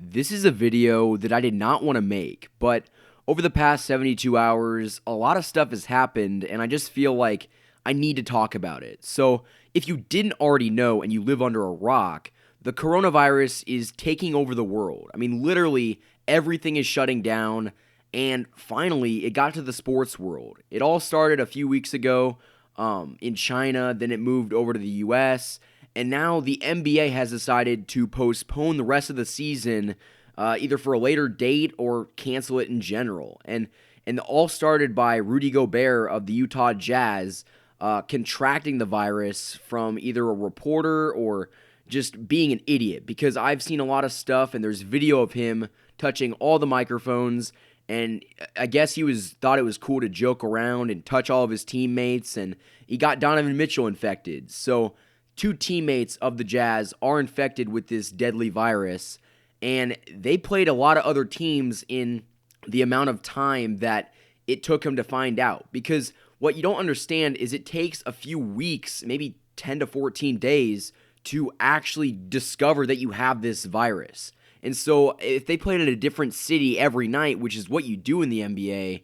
This is a video that I did not want to make, but over the past 72 hours, a lot of stuff has happened, and I just feel like I need to talk about it. So, if you didn't already know and you live under a rock, the coronavirus is taking over the world. I mean, literally, everything is shutting down, and finally, it got to the sports world. It all started a few weeks ago in China, then it moved over to the US. And now the NBA has decided to postpone the rest of the season, either for a later date or cancel it in general. And all started by Rudy Gobert of the Utah Jazz contracting the virus from either a reporter or just being an idiot. Because I've seen a lot of stuff, and there's video of him touching all the microphones. And I guess he thought it was cool to joke around and touch all of his teammates, and he got Donovan Mitchell infected. So two teammates of the Jazz are infected with this deadly virus, and they played a lot of other teams in the amount of time that it took them to find out. Because what you don't understand is it takes a few weeks, maybe 10 to 14 days, to actually discover that you have this virus. And so if they played at a different city every night, which is what you do in the NBA,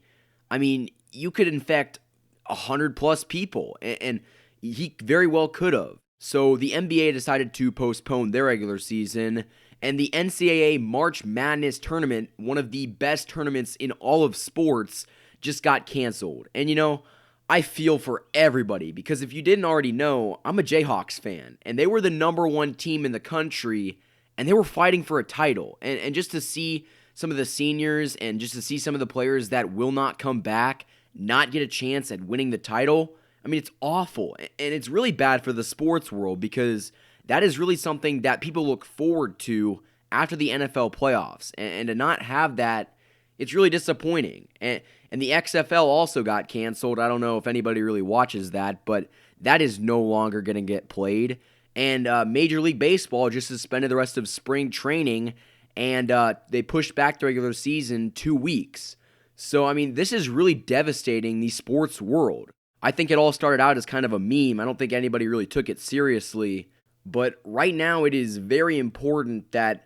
I mean, you could infect 100 plus people, and he very well could have. So the NBA decided to postpone their regular season, and the NCAA March Madness tournament, one of the best tournaments in all of sports, just got canceled. And you know, I feel for everybody, because if you didn't already know, I'm a Jayhawks fan, and they were the number one team in the country, and they were fighting for a title. And just to see some of the seniors and just to see some of the players that will not come back not get a chance at winning the title, I mean, it's awful, and it's really bad for the sports world, because that is really something that people look forward to after the NFL playoffs, and to not have that, it's really disappointing. And the XFL also got canceled. I don't know if anybody really watches that, but that is no longer going to get played. And Major League Baseball just suspended the rest of spring training, and they pushed back the regular season 2 weeks. So, I mean, this is really devastating the sports world. I think it all started out as kind of a meme. I don't think anybody really took it seriously. But right now it is very important that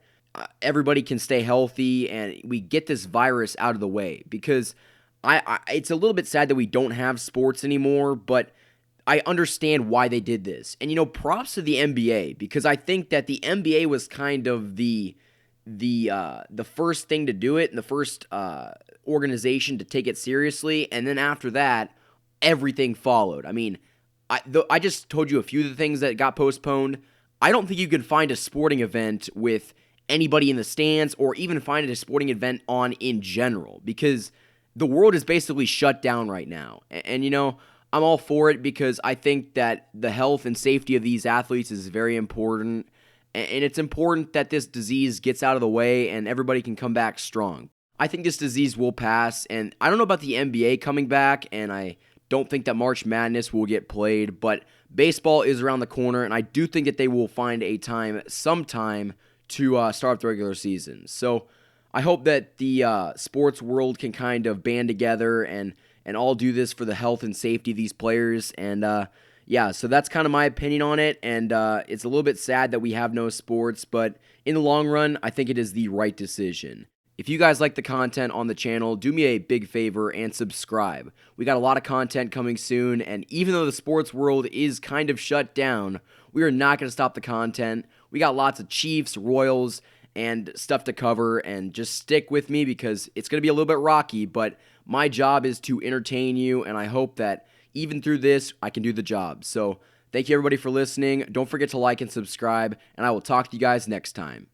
everybody can stay healthy and we get this virus out of the way. Because it's a little bit sad that we don't have sports anymore, but I understand why they did this. And, you know, props to the NBA, because I think that the NBA was kind of the first thing to do it and the first organization to take it seriously. And then after that, everything followed. I mean, I just told you a few of the things that got postponed. I don't think you can find a sporting event with anybody in the stands, or even find a sporting event on in general, because the world is basically shut down right now. And you know, I'm all for it, because I think that the health and safety of these athletes is very important. And it's important that this disease gets out of the way and everybody can come back strong. I think this disease will pass, and I don't know about the NBA coming back, and I don't think that March Madness will get played, but baseball is around the corner, and I do think that they will find a time sometime to start the regular season. So I hope that the sports world can kind of band together and all do this for the health and safety of these players. And yeah, so that's kind of my opinion on it, and it's a little bit sad that we have no sports, but in the long run, I think it is the right decision. If you guys like the content on the channel, do me a big favor and subscribe. We got a lot of content coming soon, and even though the sports world is kind of shut down, we are not going to stop the content. We got lots of Chiefs, Royals, and stuff to cover, and just stick with me, because it's going to be a little bit rocky, but my job is to entertain you, and I hope that even through this, I can do the job. So thank you everybody for listening. Don't forget to like and subscribe, and I will talk to you guys next time.